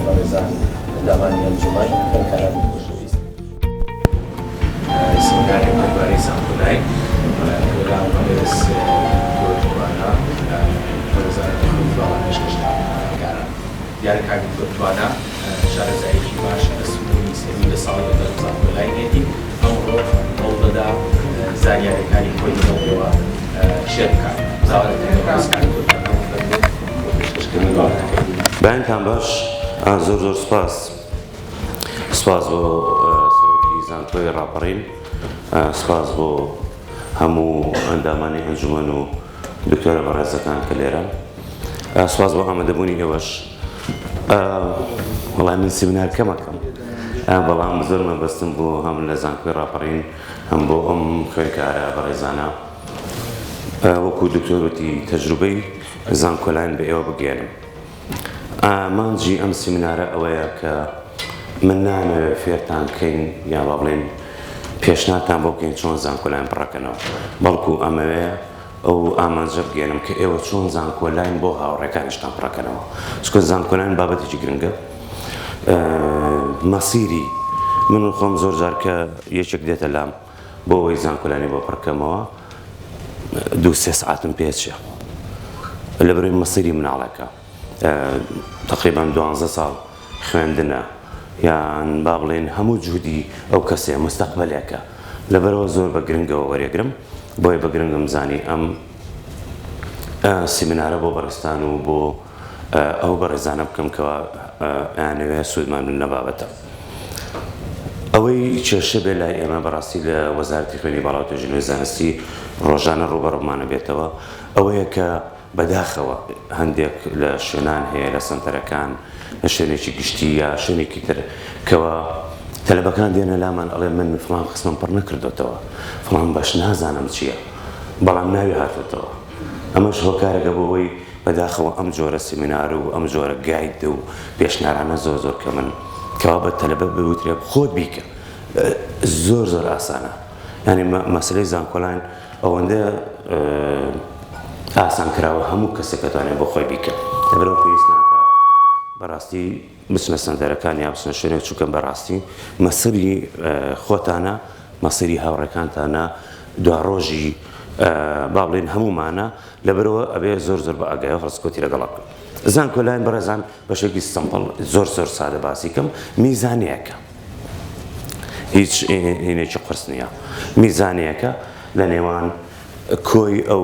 بەڕێزان بەڕێزان ئەندامانی ئەنجومەن هەمکارانی خۆشەویست سیمیناری بەرگری زانکۆلای گۆران بەڕێز گۆرتوانە بەڕێزان خۆزاڵان پێشکەشکاران دیارەکانی گۆرتوانە شارەزایەکی باش لە سمووی سێمی لە ساڵی زانکۆلای نێتی ئەمڕۆ هەوڵدەدا زانیاریەکانی خۆی لەوەوە شێر بکات بەیانتان باش زۆر سپاس بۆ سەرۆکی زانکۆی ڕاپەڕین سپاس بۆ هەموو ئەندامانی ئەنجومەن و دکتۆرە بەڕێزەکان کە لێرە سپاس بۆ ئامادەبوونی ئێوەش وەڵام من سیمینار کەمەکەم بەڵام زۆر مەبەستم بۆ هەم لە زانکۆی ڕاپەڕین هەم بۆ ئەم خوێندکارە بەڕێزانە وەکو دکتۆرەتی تەجروبەی زانکۆلایان بە ئێوە بگێنم. مانجی ئەم سیمینارە ئەوەیە کە من نامەوێت فێرتان بکەین یا با بڵێن پێشناتان بۆ بکەین چۆن زانکۆلایان بڕەکەنەوە، بەڵکو ئەمەوەیە ئەو ئامانجە بگێنم کە ئێوە چۆن زانکۆلایان بۆ هاوڕێکانیشتان بڕەکەنەوە، چکە زانکۆلایان بابەتێکی گرنگە. مەسیری من خۆم زۆر جار کە یەکێک دێتە لام بۆ ئەوەی زانکۆلایانی بۆ بڕکەمەوە 2-3 ساعتم پێچێ لەبەرەوەی مەسیری مناڵەکە تقریبا 12 ساڵ خوێندنە یان با بڵێن هەموو جوودی ئەو کەسێ مستەقبەلێکە لەبەرەوە زۆر بە گرنگەوە وەرێگرم بۆیە بە گرنگم زانی ئەم سیمینارە بۆ بەڕێستان و بۆ ئەو بەڕێزانە بکەم کەەوە یانەوێ سوودمان من نەبابەتە. ئەوەی کێشە بێ لای ئێمە بەڕاستی لە وەزارەتی خوێنی باڵا و توێژینەوەی زانستی ڕۆژانە ڕوبەڕوومانە بێتەوە ئەوەیە کە بەداخەوە هەندێک لە شوێنان هەیە لە سەنتەرەکان لە شوێنێکی گشتی یا شوێنێکی تر کەەوە تەلەبەکان دێنە لامان ئەڵێ من فڵان قسمم پڕ نەکردوتەوە فڵان باش نازانم چییە بەڵام ناوی هاتوتەوە. ئەمەش هۆکارێکە بۆ ئەوەی بەداخەوە ئەم جۆرە سیمینار و ئەم جۆرە گایدە و پێشنارانە زۆر کە من کەوا بە تەلەبە بوترێ خۆت بیکە زۆر ئاسانە. یعنی مەسلەی زانکۆلایان ئەوەندە ئاسان کراوە هەموو کەسێک دەتوانێت بۆ خۆی بیکە لەبەرەوە پێویست ناکە بەڕاستی بچنە سەنتەرەکان یا بچنە شوێنێک چووکەم بەڕاستی مەسەری خۆتانە مەسەری هاوڕێکانتانە دوا ڕۆژی با بڵێن هەمومانە لەبەرەوە ئەبێ زۆر بە ئاگایە هەڵسکۆتی لەگەڵا بکەن. زانکۆلایان بەڕێزان بەشێکی سەمپڵ زۆر سادە باسی کەم میزانەیەکە هیچ هینێکی قرس نییە میزانەیەکە لە نێوان کۆی ئەو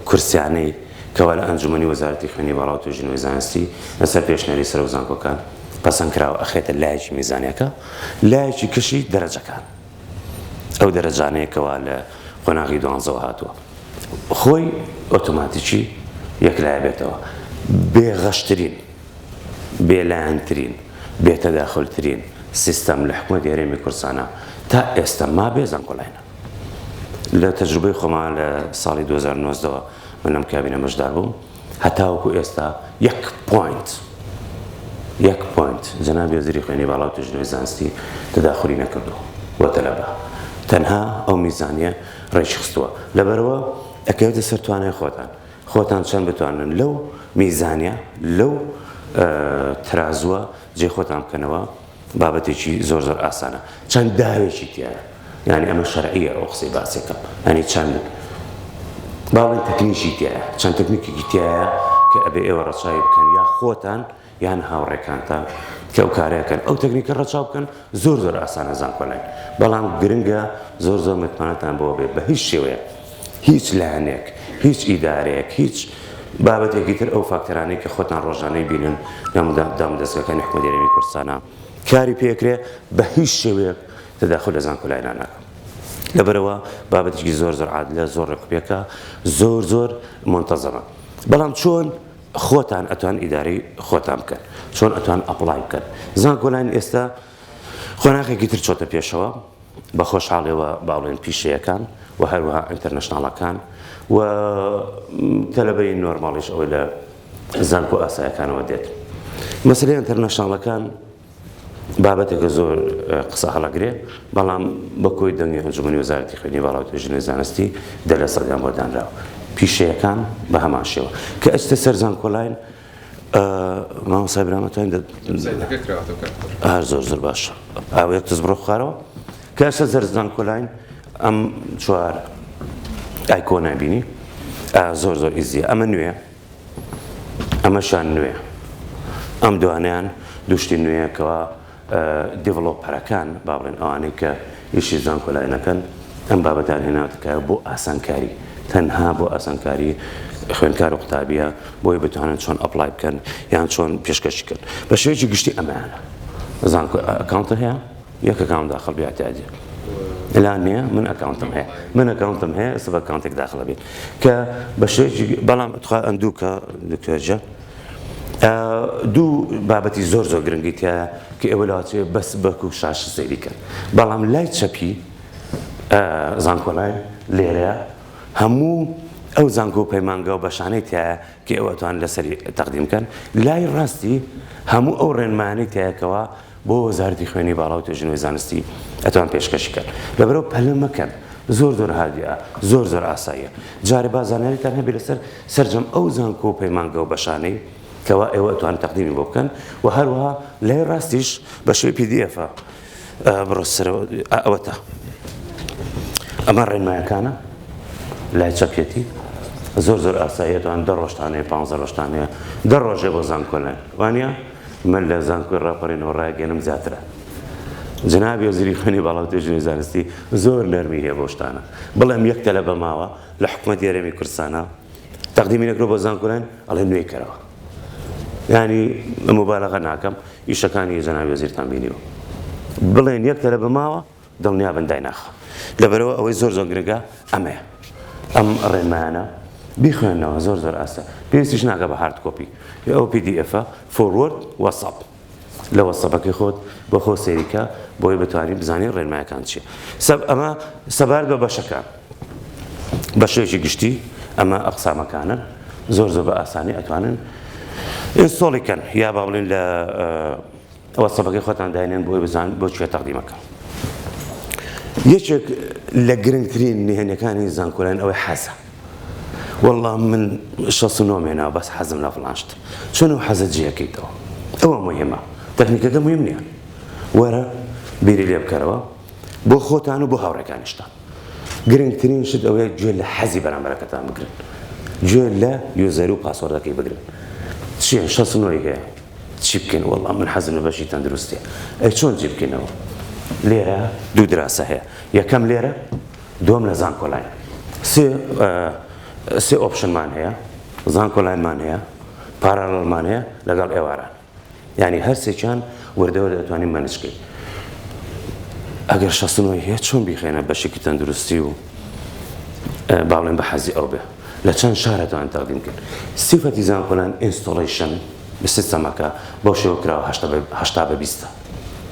کورسیانەی کەوا لە ئەنجومەنی وەزارەتی خوێنی باڵا و توێژینەوەی زانستی لەسەر پێشنەری سەر و زانکۆکان پەسەندکراوە ئەخێتە لایەکی میزانەکە لایەکی کشی دەرەجەکان ئەو دەرەجانەیەکەوە لە قۆناغی 12 هاتووە خۆی ئۆتۆماتیکی یەکلایە بێتەوە بێغەشترین بێلایەنترین بێتەداخلترین سیستەم لە حکوومەتی هەرێمی کوردستانە تا ئێستا ما بێ زانکۆلایانە. لە تەجروبەی خۆمان لە ساڵی 2009 من لەم کابینە مەشدار بووم هەتاوەکو ئێستا 1 پۆینت جەنابی وەزیری خوێنی باڵا و توێژینەوەی زانستی تەداخلی نەکردووە بۆ تەلەبە تەنها ئەو میزانیە ڕێکی خستووە لەبەرەوە ئەکەوێتە سەر توانای خۆتان چەند بتوانن لەو میزانیە لەو ترازووە جێ خۆتان بکەنەوە بابەتێکی زۆر ئاسانە چەند داوێکی تایە یعنی ئەمە شەرعیە ئەو قسەی باسێکەم ینی چەند باڵێن تەکنیکی تایە چەند تەکنیکێکی تایە کە ئەبێ ئێوە ڕەچاوی بکەن یا خۆتان یان هاوڕێکانتان کە ئەو کارەکەن ئەو تەکنیکە ڕەچاو بکەن زۆر ئاسانە زانکۆلایان بەڵام گرنگە زۆر متمانەتان بۆ بێت بە هیچ شێوەیە هیچ لایەنێک هیچ ئیدارەیەک هیچ بابەتێکی تر ئەو فاکتەرانەی کە خۆتان ڕۆژانەی بینن دامدەستگاکانی حکوومەتی هەرێمی کوردستانە کاری پێکرێ بە هیچ شێوەیەک تەداخل لە زانکۆلایان ناکەم. لەبەرەوە بابەتێکی زۆر عادلە زۆر ڕێکوپێکە زۆر مۆنتەزەمە بەڵام چۆن خۆتان ئەتوان ئیدارەی خۆتان بکەن چۆن ئەتوان ئەپڵای بکەن. زانکۆلایان ئێستا خۆناغێکی تر چۆتە پێشەوە بە خۆشحاڵیەوە باڵێن پیشەیەکان و هەروەها ئینتەرنەشناڵەکان و تەلەبەی نۆرماڵیش ئەوەی لە زانکۆ ئاسایەکانەوە دێت. مەسەلەی ئینتەرنەشناڵەکان بابەتێکە زۆر قسە هەڵەگرێ بەڵام بە کۆی دەنگی ئەنجومەنی وەزارەتی خوێنی باڵا و توێژینەوەی زانستی 10% بۆ دانراوە پیشەیەکان بە هەمان شێوە کە ئەچتە سەر زانکۆلایان مامۆسای برامەتوانین هەر زۆر باشە ئاو یەکتز بڕۆ خوارەوە کەسە زەرزان کۆلاین ئەم چوار ئایکۆ نبینی زۆر ئیزیە ئەمە نوێ ئەمەشان نوێ ئەم دوانیان دوشتی نوێیەکەوە دیڤلۆپەرەکان با بڵێن ئەوانەی کە ئیشی زان کۆلاینەکەن ئەم بابەتان هێناوەتەکە بۆ ئاسانکاری تەنها بۆ ئاسانکاری خوێندکار و قوتابیە بۆی بتوانن چۆن ئەپلای بکەن یان چۆن پێشکەشی کردن بە شێوەیەکی گشتی ئەمانە زان ئەکاونتە هەیە یەک ئەکاونت داخڵ بیاتیادی لان نییە من ئەکاونتم هەیە من ئەکاونتم هەیە ئێستا بە ئەکاونتێک داخڵە بێت کە بە شێوەیەکی بەڵام تخوا ئەندووکە دکتۆرجە دوو بابەتی زۆر گرنگی تایە کە ئێوە لاوەچێ بەس بەکو شاش سەیری کرد بەڵام لای چەپی زانکۆلای لێرە هەموو ئەو زانکۆ و پەیمانگە و بەشانەی تایە کە ئێوەتوان لەسەری تەقدیم بکەن لای ڕاستی هەموو ئەو ڕێنمانەی تایەکەوە بۆ وەزارەتی خوێنی باڵا و توێژینەوەی زانستی ئەتوان پێشکەشی کرد لەبەرەوە پەلە مەکەن زۆر هادیە زۆر ئاساییە جارێ بازانەریتان هەبێ لەسەر سەرجەم ئەو زانکۆ و پەیمانگە و بەشانەی کەوا ئێوە ئەتوان تەقدیمی بۆ بکەن و هەروەها لای ڕاستیش بە شێوەی پێدیەفە بڕۆ سەرەوە ئەوەتە ئەمە ڕێنمایەکانە لای چەپێتی زۆر ئاساییەتوان 10 ڕۆژتانەیە 15 ڕۆژتانەیە 10 ڕۆژێ بۆ زانکۆلای وانە من لە زانکۆی ڕاپەڕینەوە ڕایگەێنم زیاترە جنابی وەزیری خوێنی باڵا و توێژینەوەی زانستی زۆر نەرمی هەیە بۆ شتانە بڵێم یەک تەلە بەماوە لە حکوومەتی هەرێمی کوردستانە تەقدیمی نەکرۆ بۆ زانکۆلایان ئەڵێ نوێی کەرەوە یعنی مبالغە ناکەم ئیشەکانی جەنابی وەزیرتان بینیوە بڵێن یەک تەلە بەماوە دڵنیابن دایناخە لەبەرەوە ئەوەی زۆر گرنگە ئەمەیە ئەم ڕێنمایانە بیخوێنەوە زۆر ئاسە پێویستیش ناکە بە هارد کۆپی ئەو PDFە فۆروەرد وەسەپ لە وەسەپەکەی خۆت بە خۆ سێریکە بۆی بتوانانی بزانین ڕێنمایەکان چییە ئەمە سەبار بە بەشەکان بە شێوەیەکی گشتی ئەمە ئەقسامەکانن زۆر بە ئاسانی ئەتوانن ئینستۆڵیکەن یا با بڵێن لە وەسەپەکەی خۆتان داینێن بۆی بزان بۆ چێ تەقدیمەکە یەکێک لە گرنگترین نهێنیەکانی زانکۆلاین ئەوەی حەزە والله من 69 مێناوە بەس حەزم لە فڵان شت چۆن ئەو حەزە جێەکەیتەوە ئەوە مهمە تەکنیکەکە مهم نییە وەرە بیری لێ بکەرەوە بۆ خۆتان و بۆ هاوڕێکانیشتان گرنگترین شت ئەوەیە گوێ لە حەزی بەرامبەرەکەتان بگرن گوێ لە یوزەر و پاسوەردەکەی بگرن چییە 69 هەیە چی بکەین والله من حەزم لە بەشی تەندروستیە ئەی چۆن جێ بکەینەوە لێرە دوو دراسە هەیە یەکەم لێرە دووەم لە زانکۆلاین سێ ئۆپشنمان هەیە زانکۆلاینمان هەیە پارالەڵمان هەیە لەگەڵ ئێواران یعنی هەر سێکیان وردەوە دەتوانین مەنجکەین ئەگەر 69 هەیە چۆن بیخێنە بەشێکی تەندروستی و با بڵێن بە حەزی ئەو بێ لە چەند شارەتوان تەقدیم کرد سیفەتی زانکۆلاین ئینستۆڵیشن بە سیستەمەکە بۆ شێوە کراوە 80 بە 20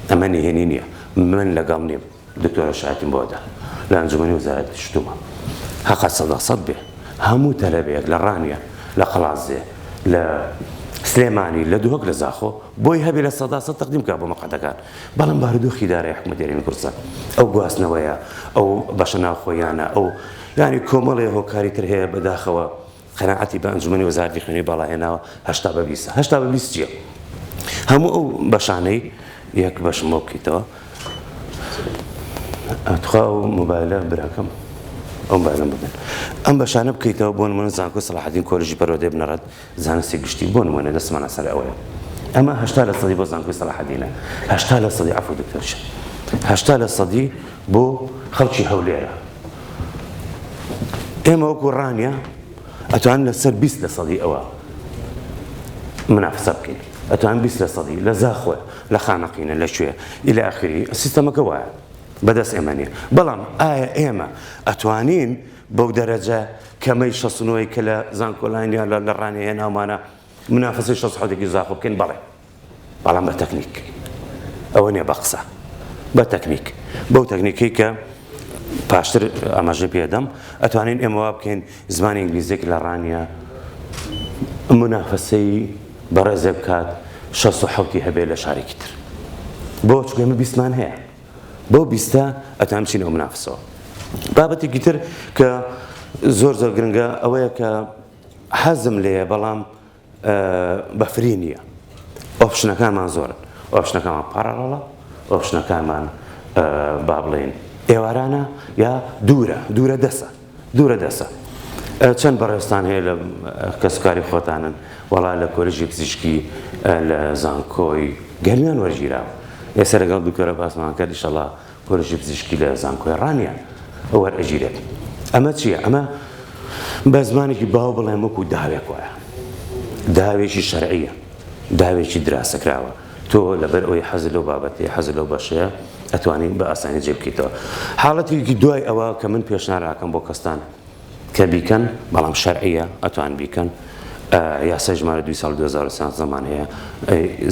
ئەمە نهێنی نییە من لەگەڵ نیم دکتۆرە شایەتیم بۆدا لە ئەنجومەنی وەزارەتی شتومە حەقا 100% بێ هەموو تەلەبێک لە ڕانیە لە قەڵازێ لە سلێمانی لە دووهۆک لە زاخۆ بۆی هەبێ لە 100% تەقدیم بکات بۆ مەقعدەکان بەڵام بارودۆخی ئیدارەی حکوومەتی هەرێمی کوردستان ئەو گواستنەوەیە ئەو بەشە ناوخۆیانە ئەو یعنی کۆمەڵێ هۆکاری تر هەیە بەداخەوە قەناعەتی بە ئەنجومەنی وەزارەتی خوێنی باڵا هێناوە 80 بە 20 80 بە 20 چییە هەموو ئەو بەشانەی یەک بەشم بۆ بکەیتەوە ئەتخوا و مۆبایلە براکەم ئەو مۆبایلەم ببێن ئەم بەشانە بکەیتەوە بۆ نمونە زانکۆی سەلاحەدین کۆلێژی پەروەردەی بنەڕەت زانستی گشتی بۆ نمونە دەستمانە سەر ئەوەیە ئەمە 80% بۆ زانکۆی سەلاحەدینە 80% عەفو دکتۆرشە 80% بۆ خەڵکی هەولێرە ئێمە وەکو ڕانیە ئەتوانین لەسەر 20% ئەوە منافسە بکەین ئەتوانین 20% لە زاخۆە لە خانەقینە لە کوێ ئیلە ئاخری سیستەمەکە وایە بەدەست ئێمە نییە بەڵام ئایا ئێمە ئەتوانین بەو دەرەجە کەمەی 69 کە لە زانکۆلاینیا لە ڕانیە ناومانە منافسەی 60 زاخۆ بکەین بەڵێ بەڵام بە تەکنیک ئەوە نییە بە قسە بە تەکنیک بەو تەکنیکەی کە پاشتر ئاماژە پێدەم ئەتوانین ئێمە وا بکەین زمانی ئینگلیزیێک لە ڕانیە منافسەی بەڕێزێ بکات 67 هەبێ لە شارێکی تر بۆ چکە ئێمە 20مان هەیە بۆ 20 ئەتوان بچینەوە منافسەوە بابەتێکی تر کە زۆر گرنگە ئەوەیە کە حەزم لێیە بەڵام بەفری نییە ئۆپشنەکانمان زۆرن ئۆپشنەکانمان پارەڵەڵە ئۆپشنەکانمان با بڵێن ئێوارانە یا دوورە دەسە چەند بەڕێستان هەیە لە کەسکاری خۆتانن وەڵا لە کۆلێژی پزیشکی لە زانکۆی گەرمیان وەرگیراوە ئێستا لەگەڵ دوکتۆرە باسمان کرد ئینشەڵا کۆلێژی پزیشکی لە زانکۆی ڕانیان وەرئەگیرێت ئەمە چییە؟ ئەمە بە زمانێکی باو بڵێم وەکو داوێک وایە داوێکی شەرعیە داوێکی دراسەکراوە تۆ لەبەر ئەوەی حەزت لەو بابەتەیە حەزت لەو بەشەیە ئەتوانین بە ئاسانی جێ بکەیتەوە حاڵەتێکی دوای ئەوە کە من پێشنهار بۆ کەستان کە بیکەن بەڵام شەرعیە ئەتوان بیکەن یاسای ژمارە 2 ساڵ 2003 زەمان هەیە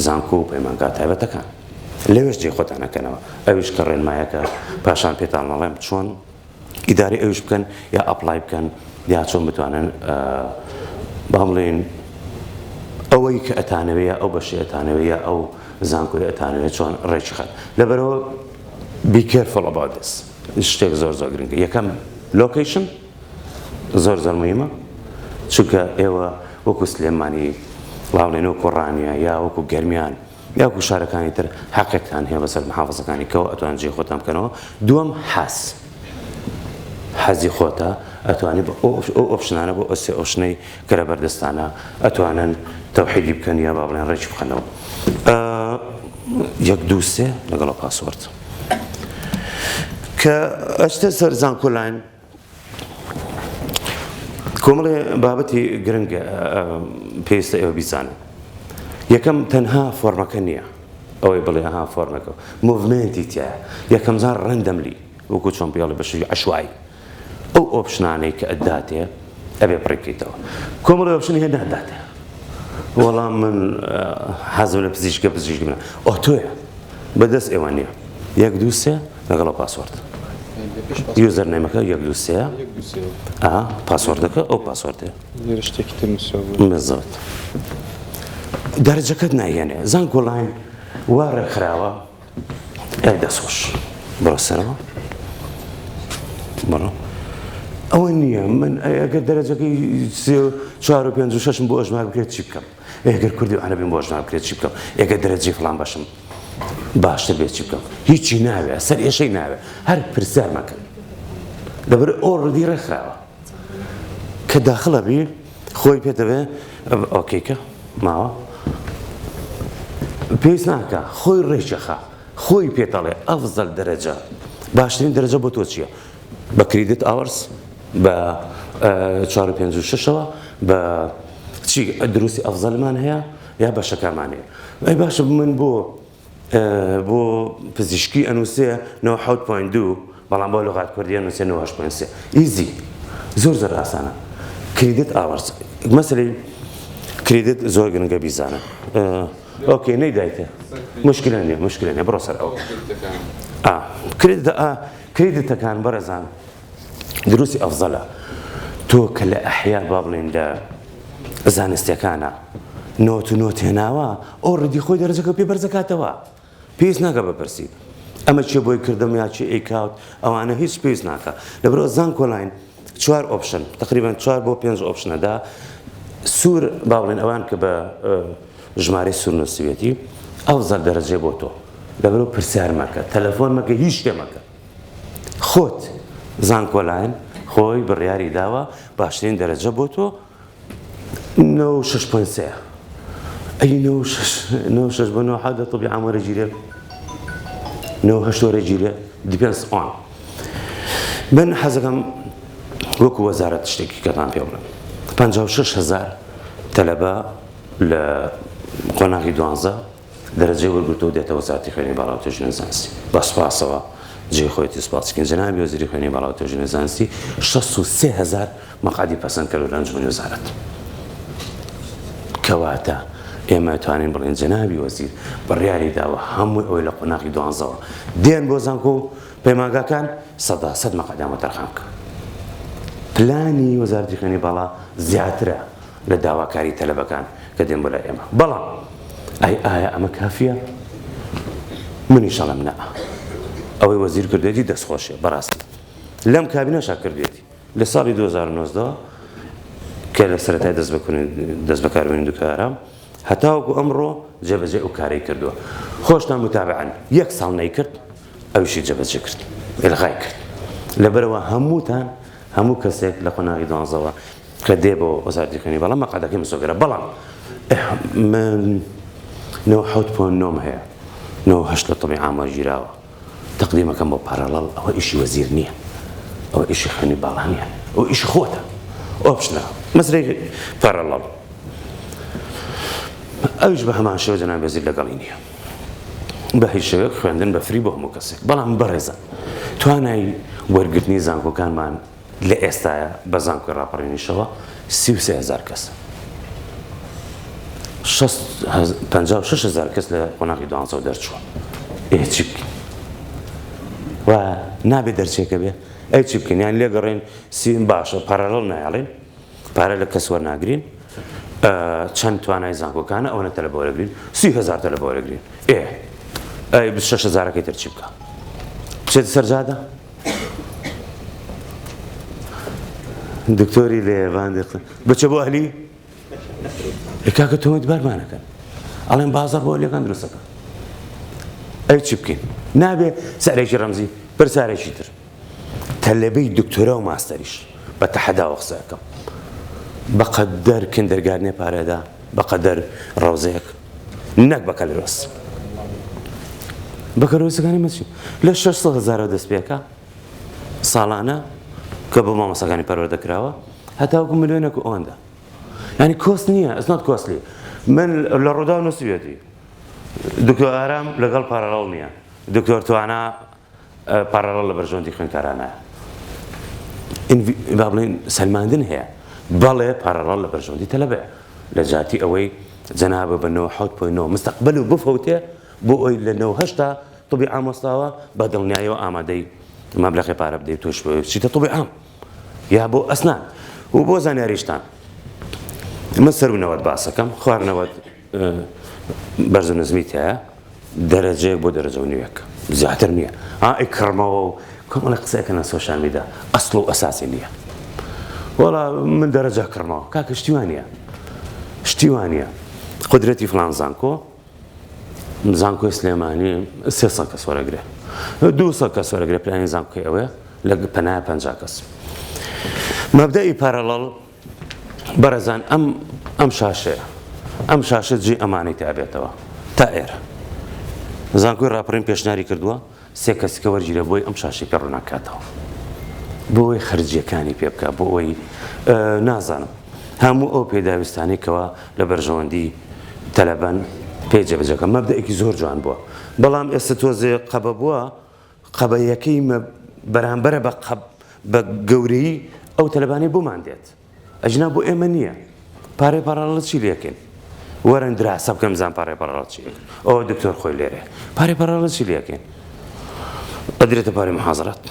زانکۆ و پەیمانگا تایبەتەکان لەوێش جێ خۆتانەکەنەوە ئەویش کە ڕێنمایەکە پاشان پێتان مەڵێم چۆن ئیداری ئەویش بکەن یا ئەپلای بکەن یا چۆن بتوانن با بڵێن ئەوەی کە ئەتانەوەیە ئەو بەشی ئەتانەوەیە ئەو زانکۆی ئەتانەوێت چۆن ڕێکی خەت لەبەرەوە be careful about this شتێک زۆر گرنگە یەکەم لۆکیشن زۆر مهمە چونکە ئێوە وەکو سلێمانی ڵاوڵێن وەکو ڕانیە یا وەکو گەرمیان یا وەکو شارەکانی تر حەقێکتان هەیە بەسەر محافەزەکانی کەەوە ئەتوان جێ خۆتان بکەنەوە دووەم حەزی خۆتە ئەتوانی بە ئەو ئۆپشنانە بۆ ئەسێ ئۆپشنەی کە لە بەردەستانە ئەتوانن تەوحیدی بکەن یا با بڵێن ڕێکی بخەنەوە 1 2 3 لەگەڵ پاسوەرد کە ئەچتە سەر زانکۆلاین کۆمەڵێ بابەتی گرنگە پێویستە ئێوە بیزانن یەکەم تەنها فۆرمەکە نییە ئەوەی بڵێ ها فۆرمەکە موڤمنتی تایە یەکەم زار ڕەندەملی وەکو چۆن پێڵێ بەشی عەشوایی ئەو ئۆپشنانەی کە ئەداتێ ئەبێ بڕێکیتەوە کۆمەڵێ ئۆپشنی هەیە ناداتێ وەڵام من حەزم لە پزیشکە منە ئۆتۆیە بەدەست ئێوە نییە 1 2 3 لەگەڵ پاسوەرد یوزەر نێمەکە 1 2 3 پاسوەردەکە ئەو پاسوەردێ شتێکی تر مزۆت دەرەجەکەت نایێنێ زانکۆلاین وا ڕێکخراوە ئەی دەسۆش بڕۆ سەرەوە بڕۆ ئەوە نییە من ئەگەر دەرەجەکەی 4 و 5 و 6 بۆ ئەژمار بکرێت چی بکەم ئەگەر کوردی و عەرەبیم بۆ ئەژمار بکرێت چی بکەم ئەگەر دەرەجەی فڵان باشم باشتر بێت چی بکەم هیچی ناوێ سەر ئێشەی ناوێ هەر پرسیار مەکەن لەبەر ئۆڕدی ڕێکخراوە کە داخڵە بی خۆی پێدەبێ ئۆکەیکە ماوە پێویست ناکە خۆی ڕێکەخە خۆی پێتەڵێ ئەفزەل دەرەجە باشترین دەرەجە بۆ تۆ چییە بە کریدت ئاوەرس بە 4 و 5 و 6ەوە بە چی دروستی ئەفزەلمان هەیە یا بەشەکەمان هەیە ئەی باشە من بۆ پزیشکی ئەنووسێ 9.2 بەڵام بۆ لغات کوردی ئەنووسێ 9.3 ئیزی زۆر ئاسانە کریدت ئاوەرس مەسەلەی کریدت زۆر گرنگە بیزانە ئۆکەی نەیدایتێ مشکلە نییە بڕۆ سەر ئەو کریدتەکان بەڕێزان دروستی ئەفزەلە تۆ کە لە ئەحیا با بڵێن لە زانستیەکانە نۆت هێناوە ئۆڕدی خۆی دەرەجەکە پێ بەرزەکاتەوە پێویست ناکە بپرسی ئەمە چێ بۆی کردم یا چی ئەیکاوت ئەوانە هیچ پێویست ناکە لەبەرەوە زانکۆلاین 4 ئۆپشن تقریبان 4 بۆ 5 ئۆپشنەدا سوور با بڵێن ئەوان کە بە ژمارەی سوور نووسوێتی ئەفزەل دەرەجێ بۆ تۆ لەبەرەوە پرسیار مەکە تەلەفۆن مەکە هیچ شتێ مەکە خۆت زانکۆلاین خۆی بڕیاری داوە باشترین دەرەجە بۆ تۆ 9.6 ئەی 9.6 بۆ 9 طبی عام وەرەگیرێ 9.8 وەرەگیرێ دیپێنس ئۆن من حەزەکەم وەکو وەزارەت شتێکی کەتان پێ بڵێم 56,000 تەلەبە لە قۆناغی 12 دەرەجەی وەرگرتووە و دێتە وەزارەتی خوێنی باڵا و توێژینەوەی زانستی بە سوپاسەوە جێی خۆیەتی سوپاسکەین جەنابی وەزیری خوێنی باڵا و توێژینەوەی زانستی 63,000 مەقعدی پەسەند کردو لە ئەنجومەنی وەزارەت کەواتە ئێمە توانین بڵێن جەنابی وەزیر بڕیاری داوە هەمووی ئەوەی لە قۆناغی 12ەوە دێن بۆ زانکۆ و پەیمانگاکان 100% مەقعدیان وەتەرخان بکە پلانی وەزارەتی خوێنی باڵا زیاترە لە داواکاری تەلەبەکان کە دێن بۆ لای ئێمە بەڵام ئایا ئەمە کافیە؟ منیشەڵم نا ئەوەی وەزیر کردوێتی دەستخۆشێ بەڕاستی لەم کابینەشا کردوێتی لە ساڵی 2009 کە لە سەرەتای دەست بەکاربوونی دوکارە هەتاوەکو ئەمڕۆ جێبەجێ ئەو کارەی کردووە خۆشتان متابعەن 1 ساڵ نەیکرد ئەویشی جێبەجێ کرد ئێلغای کرد لەبەرەوە هەموو کەسێک لە قۆناغی دوانزەوە کە دێ بۆ وەزارەتی خوێنی بەڵام مەقعدەکەی مسۆگەرە بەڵام من 9.9 هەیە 9.8 لە تەبیع ئامە ژیراوە تەقدیمەکەم بۆ پارەڵەڵ ئەوە ئیشی وەزیر نییە ئەوە ئیشی خوێنی باڵا نییە ئەوە ئیشی خۆتە ئۆپشنە مەسرەی پارەڵەڵ ئەویش بە هەمان شێوە جەناب وەزیر لەگەڵی نییە بە هیچ شێوەیەک خوێندن بە فری بۆ هەموو کەسێک بەڵام بەڕێزە توانای وەرگرتنی زانکۆکانمان لە ئێستاە بە زانکۆی ڕاپەڕینیشەوە 33,000 کەس 56,000 کەس لە قۆناغی دوانزە دەرچووە چی بکەین و نابێت دەرچێکە بێ ئەی چی بکەین یان لێگەڕێن باشە پارەڵەڵ نایاڵێن پارە لە کەس وەرناگرین چەند توانای زانکۆکانە ئەوەنە تەلەبە وەرەگرین 30,000 تەلەبە وەرەگرین ئەی 26,000ەکەی تر چی بکە بچێتە سەرجادە دکتۆری لێوان بچە بۆ ئەهلی کاکە تۆمەت بارمانەکەن ئەڵێن بازار بۆ ئەهلیەکان دروستەکە ئەی چی بکەین نابێ سەرێکی ڕەمزی پرسارێکی تر تەلەبەی دکتۆرە و ماستەریش بە تەحەداوە قسەکەم بەقەدەر کندەرگارنێ پارەدا بەقەدەر ڕەوزەیەک نەک بەکەلۆس بەکەلۆسەکانی مەچی لە 600,000 دەست پێکە ساڵانە کە بۆ مامۆستاکانی پەروەردەکراوە هەتاوەکو ملیۆنێک و ئەوەندە ینی کۆست نییە ئەسنات کۆستلی من لە ڕوودا و نووسویەتی دکتۆر ئارام لەگەڵ پارەڵەڵ نییە دکتۆر توانە پارەڵەڵ لە بەرژەوەندی خوێندکارانایە با بڵێن سەلماندن هەیە بەڵێ پارەڵەڵ لە بەرژەوەندی تەلەبێ لە جاتی ئەوەی جەنابە بە 9.9 مستەقبەل و بفەوتێ بۆ ئەوی لە 9.8 طبی ئامۆستاوە بە دڵنیاییەوە ئامادەی مەبلەغی پارە بدەیت توش بچیتە طبی ئام یا بۆ ئەسنان و بۆ زانیاریشتان من سەرونەوەت باسەکەم خواردنەوەت بەرز و نزمیت هەیە دەرەجەیەک بۆ دەرەجە و نیوەک زیاتر نییە ئەی کڕمەوە و کۆمەڵی قسەکەنە سۆشیال میدیا ئەسڵ و ئەساسی نییە وەڵا من دەرەجە کڕمەوە کاکە شتیوانە قودرەتی فلان زانکۆی سلێمانی 300 کەس وەرەگرێ 200 کەس وەرەگرێ پلانی زانکۆی ئەوەیە لە پەنایە 50 کەس مەبدەئی پارەڵەڵ بەڕێزان ئەم شاشە جێ ئەمانەی تابێتەوە تا ئێرە زانکۆی ڕاپەڕین پێشنیاری کردووە 3 کەسیکە وەرگیرە بۆی ئەم شاشەی پێ ڕووناکاتەوە بۆ ئەوەی خەرجیەکانی پێ بکە بۆ ئەوەی نازانم هەموو ئەو پێداویستانی کەوا لە بەرژەوەندی تەلەبەن پێی جێبەجێکە مەبدەئێکی زۆر جوان بووە بەڵام ئێستا تۆزێ قەبە بووە قەبەیەکەی بەرامبەرە بە گەورەی ئەو تەلەبانی بۆمان دێت ئەجنا بۆ ئێمە نییە پارەی پارەڵە چی لێکن وەرن دراسە بکەم بزان پارەی پارەڵە چی ئەوە دکتۆر خۆی لێرێ پارەی پارەڵە چی لێکن ئەدرێتە پارەی محازرات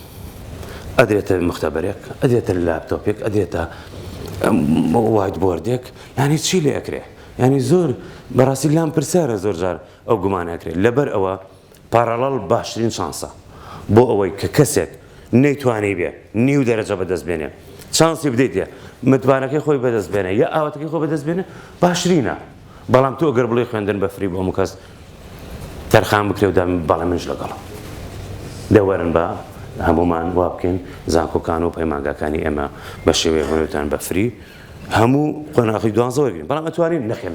ئەدرێتە مختبەرێک ئەدرێتە لاپتۆپێک ئەدرێتە وایت بۆردێک یعنی چی لێکرێ ینی زۆر بەڕاستی لام پرسیارە زۆر جار ئەو گومانەکرێت لەبەر ئەوە پارەڵەڵ باشترین شانسە بۆ ئەوەی کە کەسێک نەیتوانی بێ نیو دەرەجە بەدەستبێنێ چانسی بدەیتێ متوانەکەی خۆی بەدەستبێنێ یا ئاواتەکەی خۆی بەدەستبێنێ باشترینە بەڵام تۆ ئەگەر بڵێ خوێندن بە فری بۆ هەموو کەس تەرخان بکرێ و بەڵێ منش لەگەڵە دەوەرن بە هەمومان وا بکەین زانکۆکان و پەیمانگاکانی ئێمە بە شێوەیە هەنووتان بە فری هەموو قۆناغی دوانزە وەرگرین بەڵام ئەتوانین نەخێر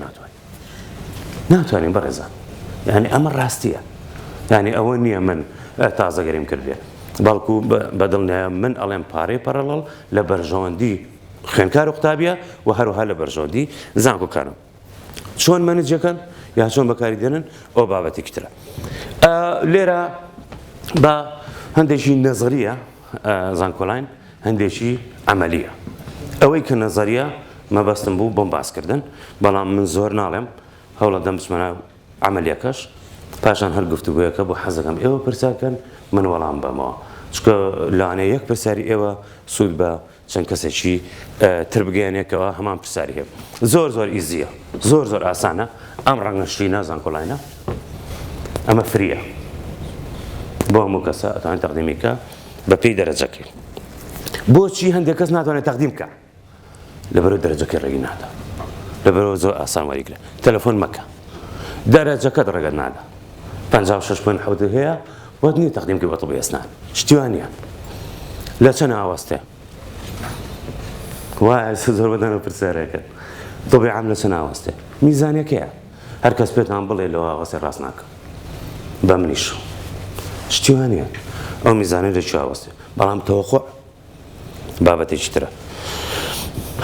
ناتوانین بەڕێزان یعنی ئەمە ڕاستیە یعنی ئەوە نییە من تازەگەریم کردێ بەڵکو بەدڵنیایە من ئەڵێم پارەی پەرەڵەڵ لە بەرژەوەندی خوێندکار و قوتابیە و هەروەها لە بەرژەوەندی زانکۆکانم چۆن مەنێجەکەن یا چۆن بەکاری دێنن ئەو بابەتێکی ترە لێرە بە هەندێکی نەزەریە زانکۆلاین هەندێکی عەمەلیە ئەوەی کە نەزەریە مەبەستم بوو بۆم باسکردن بەڵام من زۆر ناڵێم هەوڵە دەم بچمەنە عەمەلیەکەش پاشان هەر گفتوگویەکە بۆ حەزەکەم ئێوە پرساکەن من وەڵام بەمەوە چکە لەوانەیە یەک پرسیاری ئێوە سوود بە چەند کەسێکی تر بگەیەنێکەوە هەمان پرسیاری هەیە زۆر ئیزیە زۆر ئاسانە ئەم ڕەنگەشتینە زانکۆلاینە ئەمە فریە بۆ هەموو کەسە ئەتوانێت تەقدیمیکە بە پێی دەرەجەکەی بۆچی هەندێک کەس ناتوانێت تەقدیم بکە لەبەرەوە دەرەجەکەی ڕێگی نادا لەبەرەوە زۆر ئاسان وەریگرە تەلەفۆن مەکە دەرەجەکەت ڕێگەت نادا 56.7 هەیە بۆت نییە تەقدیمکە بە طبی ئەسنان شتیوانە لە چەند ئاوەستێ وایە زۆر بەدانە پرسیارەکە طبی عام لە چەند ئاوەستێ میزانێکەیە هەر کەس پێتان بڵێ لەوە ئاوەستێ ڕاست ناکە بە منیش شتیوانە ئەو میزانەی لە چ ئاوەستێ بەڵام تەوەقوع بابەتێکی ترە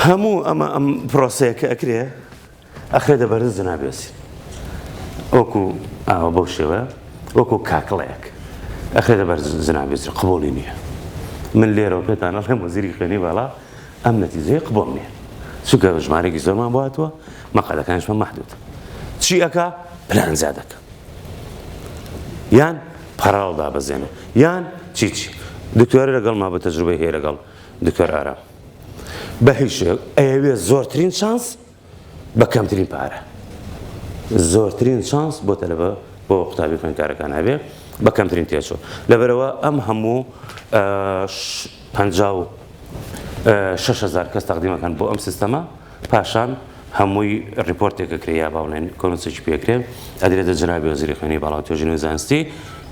هەموو ئەم پرۆسەیەکە ئەکرێ ئەخرێتە بەرز جەنابێسی وەکو ئاوە بەو شێوە وەکو کاکڵەیەک ئەخرێتە بەرز جەنابێسی قبوڵی نییە من لێرەوە پێتان ئەڵێم وەزیری خوێنی باڵا ئەم نەتیجەیە قبوڵ نییە چونکە ژمارەێکی زۆرمان بواتوە مەقالەکانیشمان مەحدود چی ئەکا پلان زیادەکە یان پەراڵ دابەزێنێ یان چی دکتۆرە لەگەڵ ما بە تەجروبەی هەیە لەگەڵ دکتۆر ئارام بە هیچ شێوەیەک ئەیەوێت زۆرترین شانس بە کەمترین پارە زۆرترین شانس بۆ تەلەبە بۆ قوتابی خوێندکارەکان هەبێ بە کەمترین تێچوو لەبەرەوە ئەم هەموو 56,000 کەس تەقدیمەکان بۆ ئەم سیستەمە پاشان هەمووی ریپۆرتێکە کرێ یا باڵێن کۆنووسێکی پێکرێ ئەدرێتە جەنابی وەزیری خوێنی باڵا و توێژینەوەی زانستی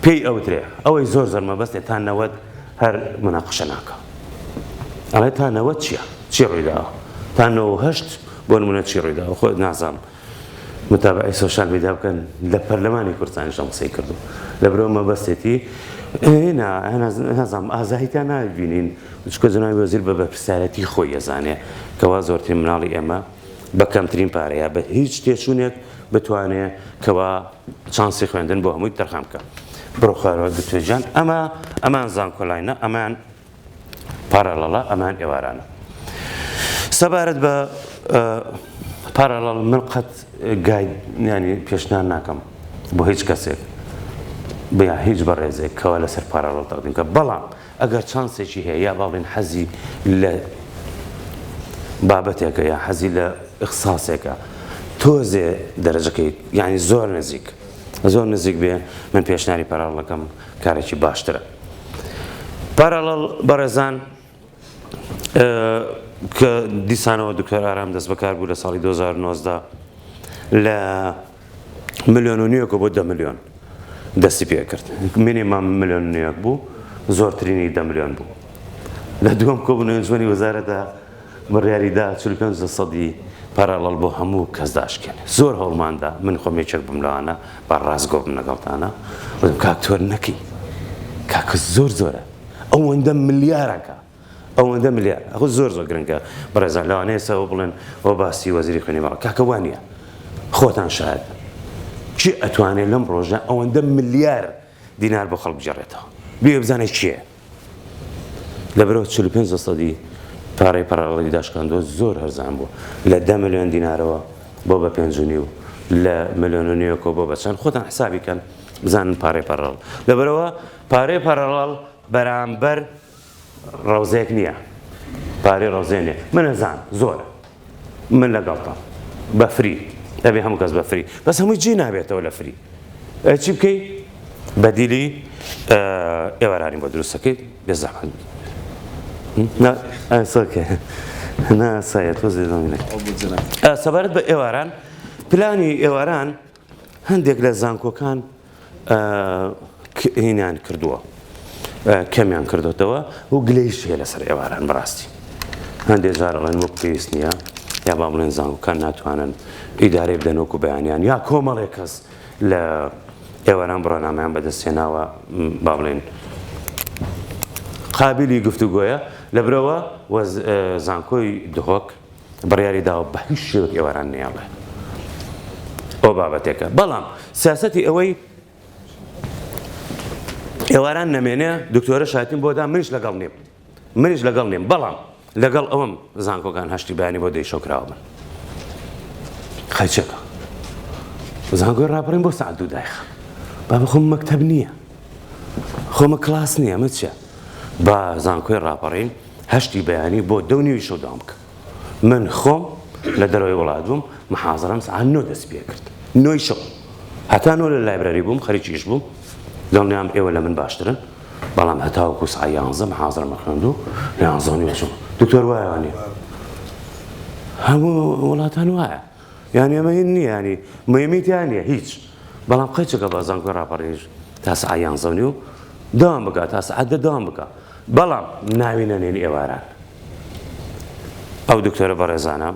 پێی ئەوترێ ئەوەی زۆر مەبەستێ تا 90 هەر مناقەشە ناکە ئەڵێ تا 90 چییە چی ڕوویداوە تا 98 بۆ نمونە چی ڕوویداوە خۆ نازانم متابعی سۆشال میدیا بکەن لە پەرلەمانی کوردستانیشم قسەی کردو لەبەرەوە مەبەستێتی نازانم ئازاهیتیان نابینین چکە جەنابی وەزیر بە بەرپرسیارەتی خۆی ئەزانێ کەوا زۆرترین مناڵی ئێمە بە کەمترین پارەیە بە هیچ تێچوونێک بتوانێت کەوا چانسی خوێندن بۆ هەمووی تەرخان بکە بڕۆ خوارەوە دکتۆرجان ئەمان زانکۆلاینە ئەمان پارەڵەڵە ئەمان ئێوارانە سەبارەت بە پارەڵەڵ من قەت گاید ینی پێشنیان ناکەم بۆ هیچ کەسێک بیا هیچ بەڕێزێک کەوا لەسەر پارەڵەڵ تەقدیم کە بەڵام ئەگەر چانسێکی هەیە یا باڵێن حەزی لە بابەتێکە یا حەزی لە ئیخساسێکە تۆزێ دەرەجەکەی یعنی زۆر نزیک بێ من پێشنیاری پارەڵەکەم کارێکی باشترە پارەڵەڵ بەڕێزان کە دیسانەوە دکتۆر ئارام دەست بەکار بوو لە ساڵی 2019 لە 1.5 ملیۆن بۆ 10 ملیۆن دەستی پێ کرد مینیمەم 1.5 ملیۆن بوو زۆرترینی 10 ملیۆن بوو لە دووەم کۆبوونەوەی ئەنجومەنی وەزارەتە بڕیاریدا 45% پارەڵەڵ بۆ هەموو کەس داشکێنێ زۆر هەوڵماندا من خۆم یەکێک بم لەوانە با ڕاستگۆ بم لەگەڵتانە وتم کاکتۆر نەکەی کاکە زۆرە ئەوەندە ملیارەکە ئەوەندە ملیار ئەخۆ زۆر گرنگە بەڕێزان لەوانەیە سەوە بڵێن ئەوە باسی وەزیری خوێنی باڵا کاکە وانە خۆتان شاهد چی ئەتوانێت لەم ڕۆژە ئەوەندە ملیار دینار بۆ خەڵک بجێڕێتەوە بێ بزانێت چییە لەبەرەوە 45% پارەی پارەڵەڵی داشکاندووە زۆر هەرزان بوو لە 10 ملیۆن دینارەوە بۆ بە 5.5 لە 1.5 ملیۆن بۆ بە چەند خۆتان حسابی کەن بزانن پارەی پارەڵەڵ لەبەرەوە پارەی پارەڵەڵ بەرامبەر ڕەوزەیەک نییە پارەی ڕەوزەیە نییە من ئەزان زۆرە من لەگەڵتان بە فری دەبێ هەموو کەس بە فری بەس هەمووی جێ نابێتەوە لە فری چی بکەی بەدیلی ئێوارانی بۆ دروستەکەیت بێزەحمەت سەبارەت بە ئێواران پلانی ئێواران هەندێک لە زانکۆکان هینیان کردووە کەمیان کردوتەوە و گلەیش هەیە لەسەر ئێواران بەڕاستی هەندێک جارەڵێن وەک پێویست نییە یا با بڵێن زانکۆکان ناتوانن ئیدارەی بدەن وەکو بەیانیان یا کۆمەڵێک کەس لە ئێواران بڕۆنامەیان بەدەستێناوە با بڵێن قابلی گفتوگۆیە لەبرەوە زانکۆی دهۆک بڕیاری داوە بە هیچ شێوەیەک ئێواران نیاڵێ ئەو بابەتێکە بەڵام سیاسەتی ئەوەی ئێواران نەمێنێ دکتۆرە شایەتیم بۆدا منیش لەگەڵ نیم بەڵام لەگەڵ ئەوم زانکۆکان هەشتی بەیانی بۆ دەیشۆکراوە من خەیچەکە زانکۆی ڕاپەڕین بۆ سەعات 2 دایخە با بخۆم مەکتەب نییە خۆمە کلاس نییە مە چیە با زانکۆی ڕاپەڕین هەشتی بەیانی بۆ 2:30 شەو بکە من خۆم لە دەرەوەی وڵات بووم محازەرەم سەعات 9 دەست پێ کرد 9 شەو هەتا 9 لە لایبرەری بووم خەریکیش بووم دڵنیام ئێوە لە من باشترن بەڵام هەتاوەکو سەعات 11 محازەرەمە خوێند و 11:30 دکتۆر وایە هەموو وڵاتان وایە یانی ئەمە هین نییە ینی مهمیتیان نییە هیچ بەڵام قەچەکە بە زانکۆی ڕاپەڕینش تا سعات 11 و داوام بکات تا سعات 10 داوام بکات بەڵام ناوی نەنێن ئێواران ئەو دکتۆرە بەڕێزانە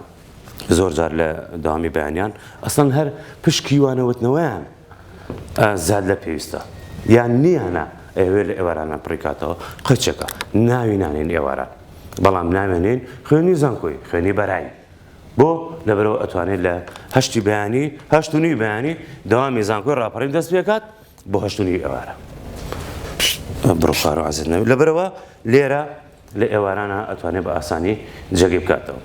زۆر جار لە داوامی بەیانیان ئەسڵەن هەر پشکی وانەوتنەوەیان زاد لە پێویستە یان نییانە ئەوێ لە ئێوارانە پڕیکاتەوە قەچەکە ناوی نانێن ئێواران بەڵام نامێنین خوێنی زانکۆی خوێنی بەرایی بۆ لەبەرەوە ئەتوانێت لە هەشتی بەیانی هەشتونی بەیانی داوامی زانکۆی ڕاپەڕین دەست پێکات بۆ هەشتونی ئێوارە بڕۆخار و عەزیز نەوی لەبەرەوە لێرە لە ئێوارانە ئەتوانێت بە ئاسانی جێگەی بکاتەوە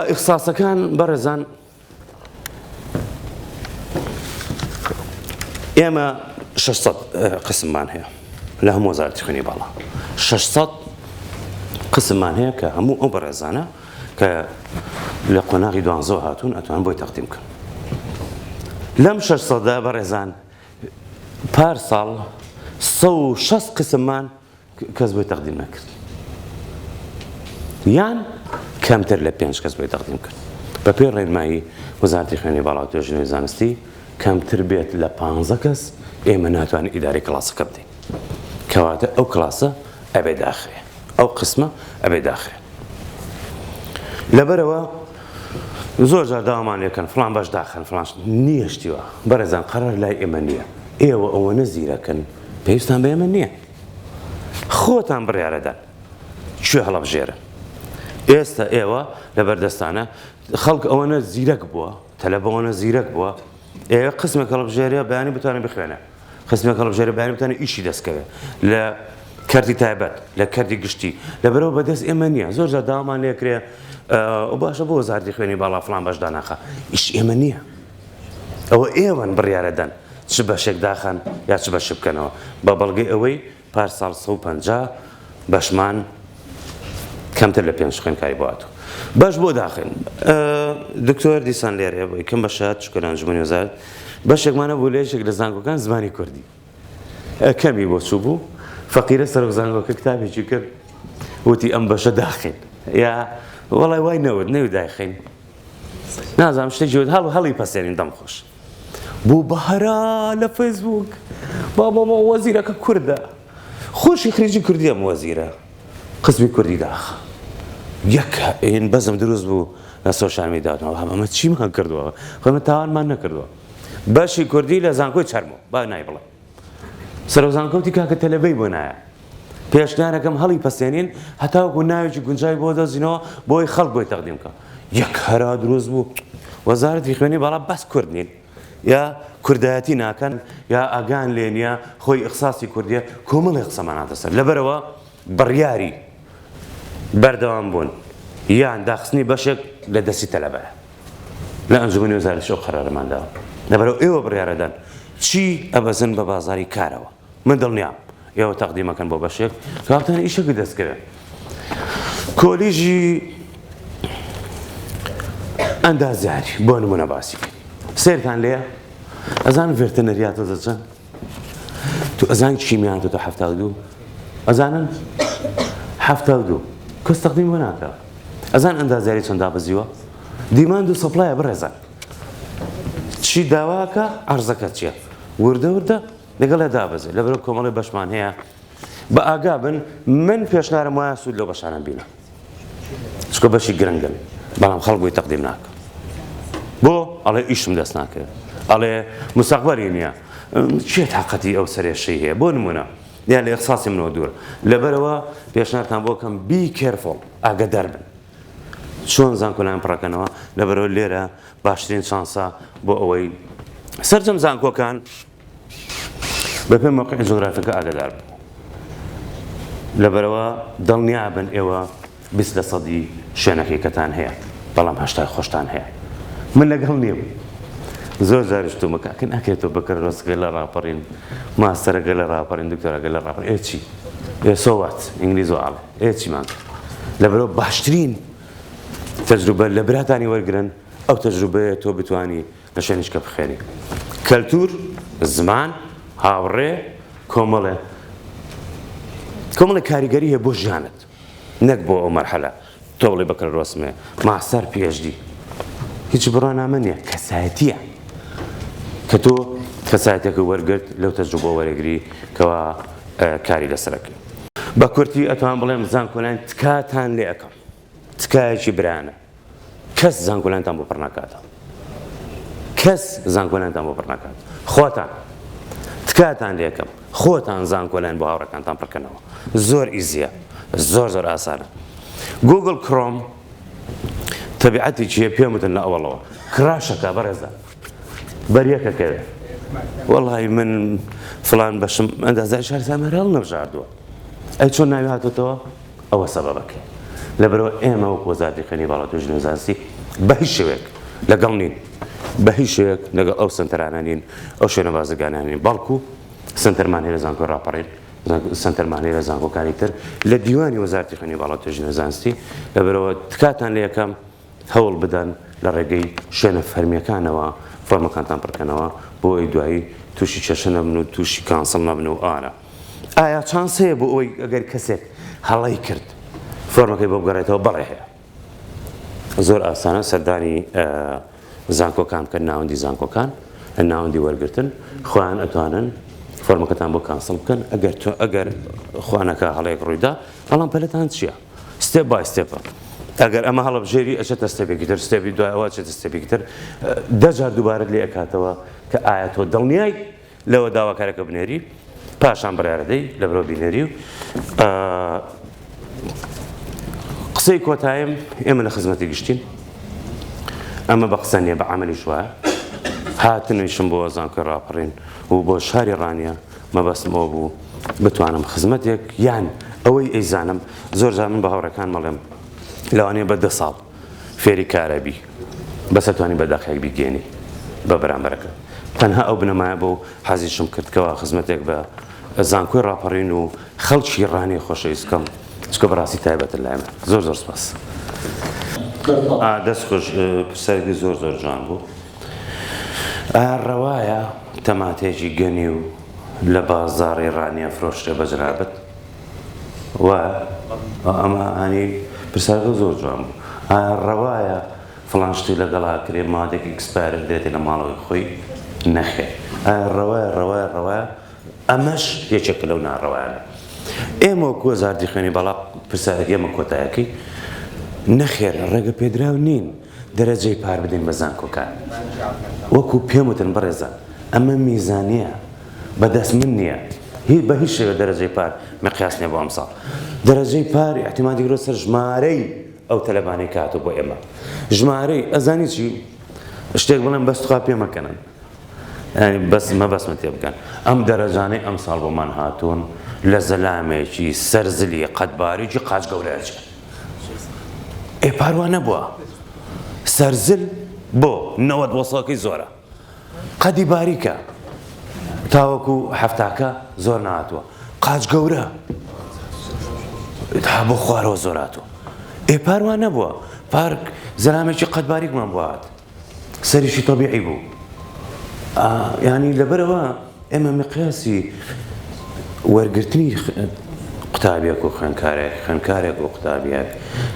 ئیخساسەکان بەڕێزان ئێمە 600 قسممان هەیە لە هەموو وەزارەتی خوێنی باڵا 600 قسممان هەیە کە هەموو ئەو بەڕێزانە کە لە قۆناغی 12 هاتوون ئەتوان بۆی تەقدیم بکەن لەم 600دا بەڕێزان پار ساڵ 160 قسممان کەس بۆی تەقدیم نەکرد یان کەمتر لە 5 کەس بۆی تەقدیم کرد بە پێی ڕێنمایی وەزارەتی خوێنی باڵا و توێژینەوەی زانستی کەمتر بێت لە 15 کەس ئێمە ناتوانین ئیداری کلاسەکە بدەین کەواتە ئەو کلاسە ئەبێ داخرێ ئەو قسمە ئەبێ داخرێ لەبەرەوە زۆر جار داوامان لێکەن فڵان بەش داخەن فڵان نییە شتیوە بەڕێزان قەرار لای ئێمە نییە ئێوە ئەوەنە زیرەکەن پێویستان بە ئێمە نییە خۆتان بڕیارەدان کوێ هەڵەبژێرن ئێستا ئێوە لە بەردەستانە خەڵک ئەوەنە زیرەک بووە تەلەبەوەنە زیرەک بووە ئێوە قسمێک هەڵەبژێرە بەیانی بتوانێت بخوێنە قسمێک هەڵەبژێرە بەیانی بتوانێت ئیشی دەستکەوێت لە کەردی تایبەت لە کەردی گشتی لەبەرەوە بەدەست ئێمە نییە زۆر جار داوامان لێکرێ باشە بۆ وەزارەتی خوێنی باڵا فڵان بەش داناخە ئیش ئێمە نییە ئەوە ئێوەن بڕیارەدەن چ بەشێک داخەن یا چ بەش بکەنەوە بە بەڵگەی ئەوەی پار ساڵ 150 بەشمان کەمتر لە 5 خوێندکاری بۆ هاتوو باش بۆ داخن دکتۆر دیسان لێرەیە بۆ یەکەم بەشات شکۆران ئەنجومەنی وەزارەت بەشێکمانە بۆ لێشێک لە زانکۆکان زمانی کوردی کەمی بۆ چوو بوو فەقیرە سەرۆک زانکۆکە کتابێکی کرد وتی ئەم بەشە داخین یا وەڵای وای نەوت داخین نازانم شتێکی وت هەڵی پەسێنین دەم خۆش بوو بەهەرا لە فەیسبووک بابا وەزیرەکە کوردە خۆشی خریجی کوردی ئەم وەزیرە قسمی کوردی داخە یەک ئین بەزم دروست بوو لە سۆشیال میدیاوە ئەمە چیمان کردووە خۆمە تاوانمان نەکردووە بەشی کوردی لە زانکۆی چەرمۆ با نای بڵێ سەرۆک زانکۆتی کاکە تەلەبەی بۆ نایە پێشنیارەکەم هەڵی پەسێنین هەتاوەکو ناوێکی گونجای بۆ دەزینەوە بۆی خەڵک بۆی تەقدیم بکە یەک هەرا دروست بوو وەزارەتی خوێنی باڵا بەس کورد نین یا کوردایەتی ناکەن یا ئاگان لێ نییە خۆی ئیخساسی کوردیە کۆمەڵی قسەمان هاتە سەر لەبەرەوە بڕیاری بەردەوام بوون یان داخستنی بەشێک لە دەستی تەلەبەیە لە ئەنجومەنی وەزارەتی شەو قەرارەمانداوە لەبەرەوە ئێوە بڕیارەدەن چی ئەبەزن بە بازاری کارەوە من دڵنیام ئێوە تەقدیمەکەن بۆ بەشێک کاتانە ئیشەکە دەستکەوێت کۆلیژی ئەندازیاری بۆ نمونە باسی سێرتان لێیە ئەزانن ڤێرتەنەریاتە دەچەن تو ئەزان چیمیان تۆ 72 ئەزانن 72 کەس تەقدیم بۆ ناکەوە ئەزان ئەندازیاری چەند دابەزیوە دیماند و سەپلایە بڕێزان چی داواکە عەرزەکە چییە وردە لەگەڵ دابەزێ لەبەرەوە کۆمەڵی بەشمان هەیە بە ئاگا بن من پێشنارم وایە سوود لەو بەشانە بینە چکە بەشی گرنگن بەڵام خەڵک بۆی تەقدیم ناکە بۆ ئەڵێ ئیشم دەست ناکرێت ئەڵێ مستەقبەلی نییە چێ تاقەتی ئەو سەرێشەی هەیە بۆ نمونە یان لە ئیخساسی منەوە دوورە لەبەرەوە پێشنارتان بۆ کەم بی کێرفۆڵ ئاگادار بن چۆن زانکۆلایان پڕەکەنەوە لەبەرەوە لێرە باشترین شانسە بۆ ئەوەی سەرجەم زانکۆکان بە پێی مۆقعی جۆگرافیەکە ئاگادار بن لەبەرەوە دڵنیا بن ئێوە 20% شوێنەکەی کەتان هەیە بەڵام 80 خۆشتان هەیە من لەگەڵ نیم زۆر جاریش تو مەکاکە ناکرێتەوە بەکەر ڕۆستگە لە ڕاپەڕین ماستەرەگە لە ڕاپەڕین دکتۆرەگە لە ڕاپەڕین ئێچی سۆوات ئینگلیز و ئاڵێ ئێچیمان لەبەرەوە باشترین تەجروبە لە براتانی وەرگرن ئەو تەجروبەیە تۆ بتوانی لە شوێنیشکە بخێنی کەلتور زمان هاوڕێ کۆمەڵە کاریگەری هەیە بۆ ژیانت نەک بۆ ئەو مەرحەلە تۆڵی بەکڕ ڕۆسمێ ماستەر PhD هیچ بڕۆنامە نییە کەسایەتیە کە تۆ کەسایەتێکە وەرگرت لەو تەجروبە وەرەگری کەوا کاری لەسەرەکەی بە کورتی ئەتوان بڵێم زانکۆلایان تکاتان لێ ئەەکەم تکایەکی برانە کەس زانکۆلایانتان بۆ پڕ ناکاتە کەس زانکۆلایانتان بۆ پڕ ناکات خۆتان تکاتان لێ ئەەکەم خۆتان زانکۆلایان بۆ هاوڕەکانتان پڕکەنەوە زۆر ئیزیە زۆر ئاسانە گوگل کڕۆم تەبیعەتی چیە پێم وتن لە ئەوڵەوە کراشەکە بەڕێزە بەریەکەکەوێ وەڵی من فلان بەشم ئەندازای شارزانمەرە هەڵ نەبژاردووە ئەی چۆن ناوی هاتوتەوە ئەوە سەبەبەکە لەبەرەوە ئێمە وەکو وەزارەتی خوێنی باڵا و ژنە زانستی بە هیچ شێوەیەک لەگەڵ نین بە هیچ شێوەیەک لەگەڵ ئەو سنتەرانە نین ئەو شوێنە بازرگانیان نین بەڵکو سنتەرمان هەیە لە زانکۆ ڕاپەڕین سنتەرمان هەیە لە زانکۆکاری تر لە دیوانی وەزارەتی خوێنی باڵا و ژنە زانستی لەبەرەوە تکاتان لێ یەکەم هەوڵ بدەن لە ڕێگەی شوێنە فەرمیەکانەوە فۆرمەکانتان پڕکەنەوە بۆ ئەوی دوایی تووشی چێشە نەبن و تووشی کانسڵ نەبن و ئارە ئایا چانس هەیە بۆ ئەوی ئەگەر کەسێک هەڵەی کرد فۆرمەکەی بۆ بگەڕێتەوە بەڵێ هەیە زۆر ئاسانە سەردانی زانکۆکان بکەن ناوەندی زانکۆکان لە ناوەندی وەرگرتن خۆیان ئەتوانن فۆرمەکەتان بۆ کانسڵ بکەن ئەگەر خوانەکە هەڵەیەک ڕوویدا بەڵام پەلەتان چییە ستێپ بای ستێپە ئەگەر ئەمە هەڵەبژێری ئەچێتە ستێپێکی تر ستێپی دوایەوە ئەچێتە ستێپێکی تر دەجار دووبارەت لێ ئەکاتەوە کە ئایا تۆ دڵنیای لەوە داواکارەکە بنێری پاشان بڕیارەدەی لە بەرەو بینێری و قسەی کۆتاییم ئێمە لە خزمەتی گشتین ئەمە بە قسە نییە بە عەمەلیش وایە هاتنویشم بۆ زانکۆی ڕاپەڕین و بۆ شاری ڕانیە مەبەستمەوە بوو بتوانم خزمەتێک یان ئەوەی ئەیزانم زۆر جار من بە هاوڕەکان مەڵێم لەوانەیە بە 10 ساڵ فێری کارەبی بەس ئەتوانی بە داخەیەک بیگەێنی بە بەرامبەرەکە تەنها ئەو بنەمایە بۆ حەزیشم کردکەوە خزمەتێک بە زانکۆی ڕاپەڕین و خەڵکی ڕانی خۆشەویستکەم چکە بەڕاستی تایبەتە لایمە زۆر سپاس دەست خۆش پرسیارێکی زۆر جوان بوو ڕەوایە تەماتێکی گەنی و لە بازاڕی ڕانیە فرۆشتێ بەجرابەت وایە ئەمە هەنی پرسیارەکە زۆر جوان بوو ڕەوایە فڵان شتی لەگەڵا کرێ مادێکی ئەکسپایر دێتێ لە ماڵەوەی خۆی نەخێ ڕەوایە ئەمەش یەکێکە لەو ناڕەوایانە ئێمە وەکو وەزارەتی خوێنی باڵا پرسیارێکی ئێمە کۆتاییەکەی نەخێر ڕێگە پێدراو نین دەرەجەی پار بدەین بە زانکۆکان وەکو پێم وتن بەڕێزە ئەمە میزانیە بەدەست من نییە بە هیچ شێوە دەرەجەی پار مقیاس نییە بۆ ئەم ساڵ دەرەجەی پار احتیمالی گرۆ سەر ژمارەی ئەو تەلەبانەی کاتۆ بۆ ئێمە ژمارەی ئەزانی چی شتێک بڵێن بەستخوا پێ مەکەنن بەس مەبەسمە تێ بکەن ئەم دەرەجانەی ئەم ساڵ بۆمان هاتوون لە زەلامێکی سەرزلی قەتباریکی قاچ گەورەیەکی پاروان نەبووە سەرزل بۆ 90% زۆرە قەدی باریکە تاوەکو هەفتاکە زۆر نهاتووە قاچ گەورە تا بۆ خوارەوە زۆر هاتووە پاروان نەبووە پارک زەلامێکی قەت باریکمان بۆ هات سەریشی تەبیعی بوو یعنی لەبەرەوە ئێمە مقیاسی وەرگرتنی قوتابیەک و خوێندکارێک و قوتابیەک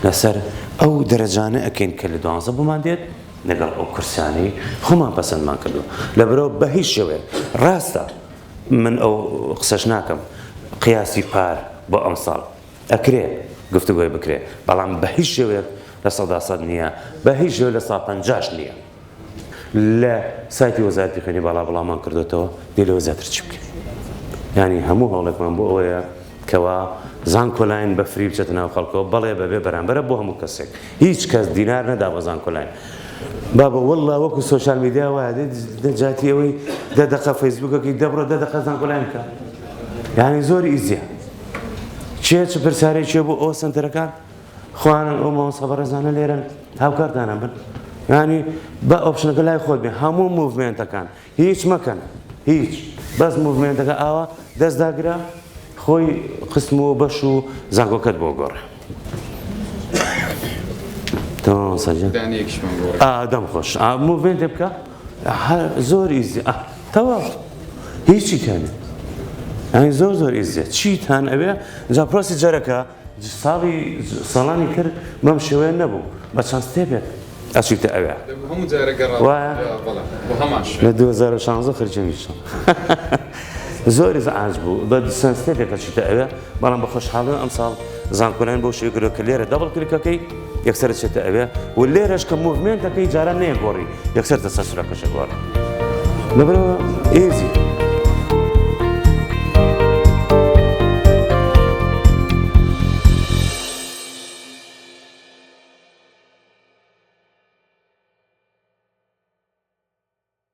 لەسەر ئەو دەرەجانە ئەکەین کە لە 12 بۆمان دێت لەگەڵ ئەو کورسیانەی خۆمان پەسەندمان کردو لەبەرەوە بە هیچ شێوەیە ڕاستە من ئەو قسەش ناکەم قیاسی پار بۆ ئەم ساڵ ئەکرێ گفتوگۆی بکرێ بەڵام بە هیچ شێوەیەک لە 100% نییە بە هیچ شێوە لە 150 نییە لە سایتی وەزارەتی خوێنی باڵا بڵاومان کردوێتەوە دێ لەوە زیاتر چی بکەین یعنی هەموو هەوڵێکمان بۆ ئەوەیە کەوا زانکۆلاین بە فری بچێتە ناو خەڵکەوە بەڵێ بەبێ بەرامبەرە بۆ هەموو کەسێک هیچ کەس دینار نەدا بە زانکۆلاین بابە وەڵڵا وەکو سۆشیال میدیا وایە دەجاتی ئەوەی 10 دقە فەیسبووکەکەی دەبڕۆ 10 دقە زانکۆلاین بکە یعنی زۆر ئیزیە چ پرسیارێک چێ بۆ ئەو سنتەرەکان خوانن ئەو مامۆستا بەڕێزانە لێرەن هاوکارتانە بن یعنی بە ئۆپشنەکە لای خۆت بێ هەموو موڤمێنتەکان هیچ مەکەن هیچ بەس موڤمێنتەکە ئاوا دەستداگرا خۆی قسمەوە بەش و زانکۆکەت بۆ گۆڕێ تەمام سەرجان دەم خۆش موڤمێنت بکە زۆر ئیزی تەواو هیچی تێنێ یعنی زۆر ئیزیە چیتان ئەوێ جا پرۆسیجەرەکە ساڵانی کرد مەم شێوەیە نەبوو بە چەند ستێپێک ئەچیتە ئەوێ هەموو جارە گەڕاوە بۆ هەماش لە 2016 خرجەویشە زۆری زعاج بوو بە چەند ستێپێک ئەچیتە ئەوێ بەڵام بە خۆشحاڵی ئەم ساڵ زانکۆیان بۆ شێگرۆ کە لێرە دەبڵ کلیکەکەی یەکسەر چێتە ئەوێ و لێرەش کە موڤمنتەکەی جاران نەیەگۆڕی یەکسەر دەسەر سوورەکەشە گۆڕ لەبەرەوە ئێزی